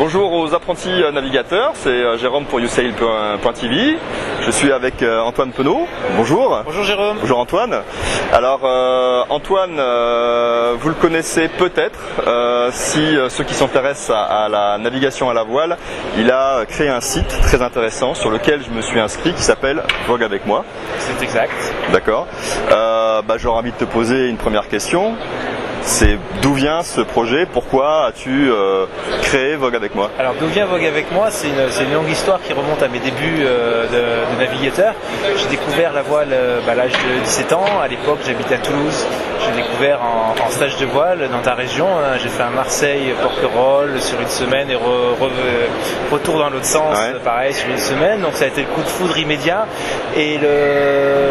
Bonjour aux apprentis navigateurs, c'est Jérôme pour usail.tv. Je suis avec Antoine Penaud. Bonjour. Bonjour Jérôme. Bonjour Antoine. Alors Antoine, vous le connaissez peut-être, si ceux qui s'intéressent à la navigation à la voile, il a créé un site très intéressant sur lequel je me suis inscrit qui s'appelle Vogue avec moi. C'est exact. D'accord. J'aurais envie de te poser une première question. C'est d'où vient ce projet? Pourquoi as-tu créé Vogue avec moi? Alors d'où vient Vogue avec moi? C'est une longue histoire qui remonte à mes débuts de navigateur. J'ai découvert la voile à l'âge de 17 ans. À l'époque, j'habitais à Toulouse. J'ai découvert en stage de voile dans ta région. J'ai fait un Marseille-Porquerolles sur une semaine et retour dans l'autre sens, ouais. Pareil sur une semaine. Donc ça a été le coup de foudre immédiat. Et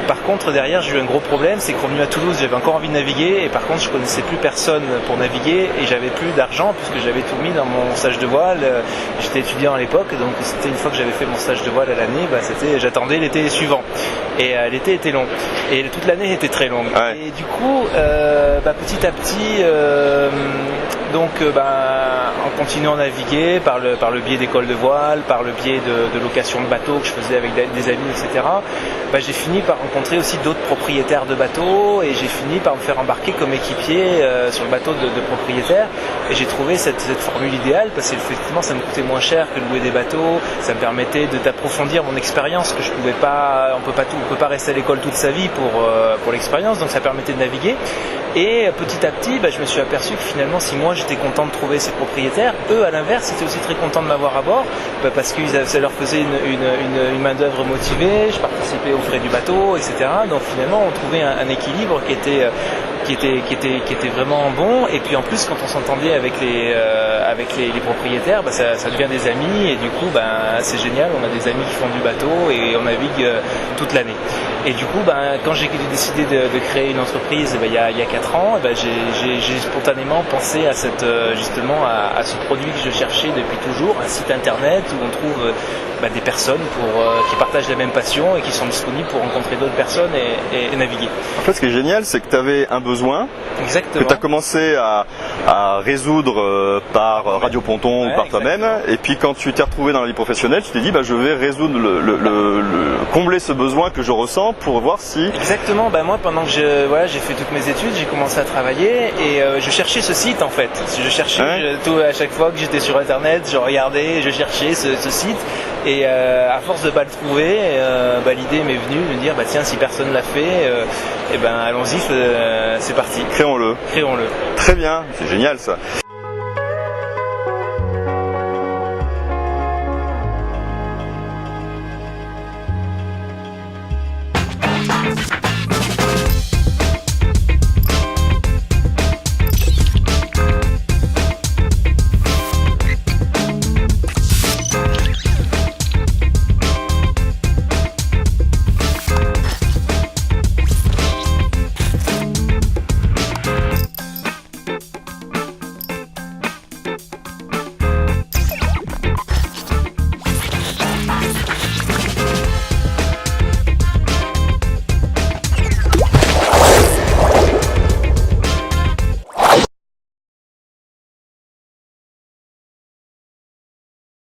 par contre, derrière, j'ai eu un gros problème. C'est que revenu à Toulouse, j'avais encore envie de naviguer. Et par contre, je connaissais plus personne pour naviguer et j'avais plus d'argent puisque j'avais tout mis dans mon stage de voile. J'étais étudiant à l'époque, donc c'était une fois que j'avais fait mon stage de voile à l'année, j'attendais l'été suivant. Et l'été était long et toute l'année était très longue. Ouais. Et du coup, petit à petit, en continuant à naviguer par le biais d'écoles de voile, par le biais de location de bateaux que je faisais avec des amis, etc. J'ai fini par rencontrer aussi d'autres propriétaires de bateaux et j'ai fini par me faire embarquer comme équipier sur le bateau de propriétaires. Et j'ai trouvé cette formule idéale parce qu'effectivement ça me coûtait moins cher que de louer des bateaux, ça me permettait d'approfondir mon expérience que je pouvais pas, on peut pas rester à l'école toute sa vie pour l'expérience, donc ça permettait de naviguer. Et petit à petit, je me suis aperçu que finalement, si moi j'étais content de trouver ces propriétaires, eux à l'inverse étaient aussi très contents de m'avoir à bord, parce que ça leur faisait une main d'œuvre motivée, je participais aux frais du bateau, etc. Donc finalement, on trouvait un équilibre qui était vraiment bon. Et puis en plus, quand on s'entendait avec les propriétaires, ça devient des amis et du coup, c'est génial. On a des amis qui font du bateau et on navigue toute l'année. Et du coup, quand j'ai décidé de créer une entreprise, il y a 4 ans, j'ai spontanément pensé à à ce produit que je cherchais depuis toujours, un site internet où on trouve des personnes qui partagent la même passion et qui sont disponibles pour rencontrer d'autres personnes et naviguer. En fait, ce qui est génial, c'est que tu avais un besoin. Exactement. Que tu as commencé à résoudre par Radio Ponton ou par toi-même, et puis quand tu t'es retrouvé dans la vie professionnelle, tu t'es dit je vais résoudre combler ce besoin que je ressens pour voir si... Exactement, moi pendant que j'ai fait toutes mes études, j'ai commencé à travailler et je cherchais ce site en fait. Je cherchais à chaque fois que j'étais sur internet, je regardais, je cherchais ce site et à force de pas le trouver, l'idée m'est venue de me dire tiens, si personne l'a fait, allons-y, c'est parti. Créons-le. Créons-le. Très bien, c'est génial ça.